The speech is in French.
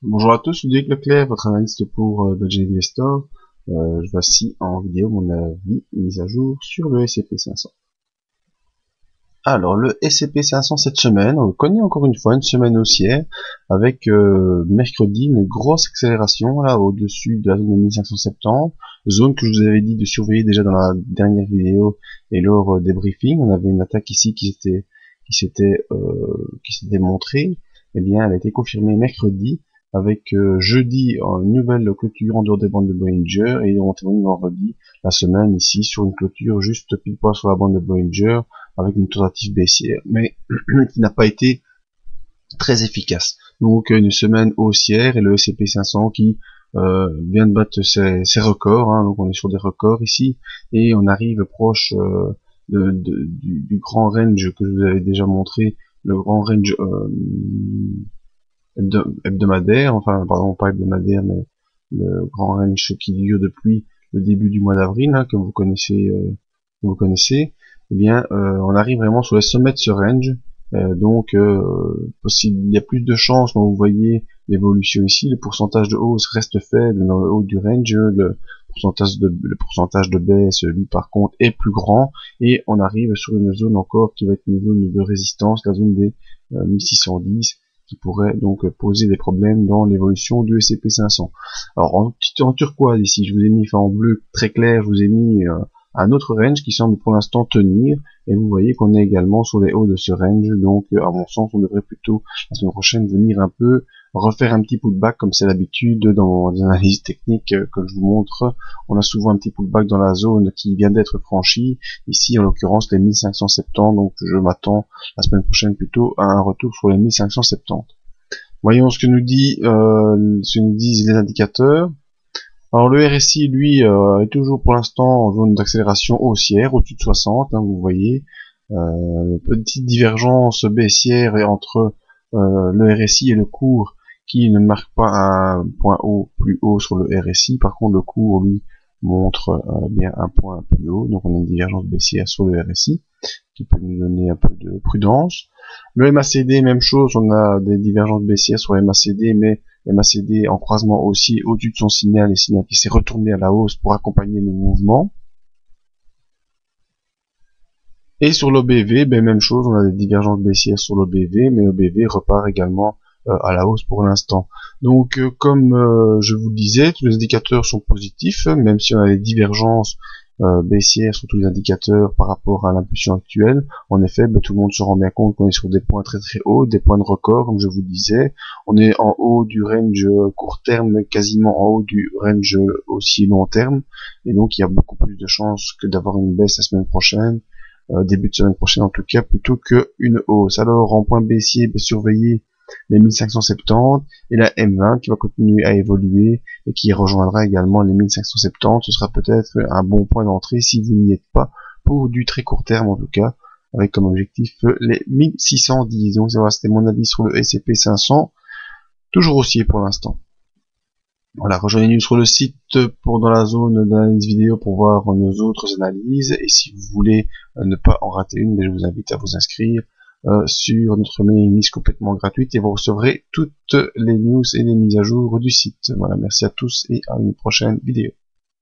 Bonjour à tous, je suis Ludovic Leclerc, votre analyste pour Budget Investor. Voici en vidéo mon avis mise à jour sur le S&P 500. Alors le S&P 500 cette semaine, on connaît encore une fois une semaine haussière avec mercredi une grosse accélération là au-dessus de la zone de 1570, zone que je vous avais dit de surveiller déjà dans la dernière vidéo et lors des briefings. On avait une attaque ici qui s'était montrée. Eh bien, elle a été confirmée mercredi avec jeudi une nouvelle clôture en dehors des bandes de Bollinger et on termine vendredi la semaine ici sur une clôture juste pile poil sur la bande de Bollinger avec une tentative baissière, mais qui n'a pas été très efficace. Donc une semaine haussière et le S&P 500 qui vient de battre ses records, hein, donc on est sur des records ici, et on arrive proche du grand range que je vous avais déjà montré, le grand range hebdomadaire, enfin pardon pas hebdomadaire, mais le grand range qui dure depuis le début du mois d'avril, hein, que vous connaissez, eh bien, on arrive vraiment sur les sommets de ce range. Donc, possible, il y a plus de chances quand vous voyez l'évolution ici. Le pourcentage de hausse reste faible dans le haut du range. Le pourcentage de baisse, lui, par contre, est plus grand. Et on arrive sur une zone encore qui va être une zone de résistance, la zone des 1610, qui pourrait donc poser des problèmes dans l'évolution du S&P 500. Alors, en turquoise ici, je vous ai mis, enfin en bleu très clair, je vous ai mis un autre range qui semble pour l'instant tenir, et vous voyez qu'on est également sur les hauts de ce range, donc à mon sens on devrait plutôt la semaine prochaine venir un peu refaire un petit pullback comme c'est l'habitude dans les analyses techniques que je vous montre. On a souvent un petit pullback dans la zone qui vient d'être franchie, ici en l'occurrence les 1570, donc je m'attends la semaine prochaine plutôt à un retour sur les 1570. Voyons ce que nous disent les indicateurs. Alors le RSI, lui, est toujours pour l'instant en zone d'accélération haussière, au-dessus de 60, hein, vous voyez. Petite divergence baissière entre le RSI et le cours qui ne marque pas un point haut plus haut sur le RSI. Par contre, le cours, lui, montre bien un point plus haut. Donc on a une divergence baissière sur le RSI qui peut nous donner un peu de prudence. Le MACD, même chose, on a des divergences baissières sur le MACD, mais MACD en croisement aussi au-dessus de son signal, et signal qui s'est retourné à la hausse pour accompagner le mouvement. Et sur l'OBV, ben même chose, on a des divergences baissières sur l'OBV, mais l'OBV repart également à la hausse pour l'instant. Donc comme je vous le disais, tous les indicateurs sont positifs, même si on a des divergences baissières sur tous les indicateurs par rapport à l'impulsion actuelle. En effet, ben, tout le monde se rend bien compte qu'on est sur des points très très hauts, des points de record, comme je vous le disais. On est en haut du range court terme, mais quasiment en haut du range aussi long terme, et donc il y a beaucoup plus de chances que d'avoir une baisse la semaine prochaine, début de semaine prochaine en tout cas, plutôt qu'une hausse. Alors en point baissier, surveillez les 1570 et la M20 qui va continuer à évoluer et qui rejoindra également les 1570. Ce sera peut-être un bon point d'entrée si vous n'y êtes pas, pour du très court terme en tout cas, avec comme objectif les 1610. Donc voilà, c'était mon avis sur le S&P 500, toujours haussier pour l'instant. Voilà, rejoignez-nous sur le site pour dans la zone d'analyse vidéo pour voir nos autres analyses, et si vous voulez ne pas en rater une, je vous invite à vous inscrire sur notre mailing list complètement gratuite et vous recevrez toutes les news et les mises à jour du site. Voilà, merci à tous et à une prochaine vidéo.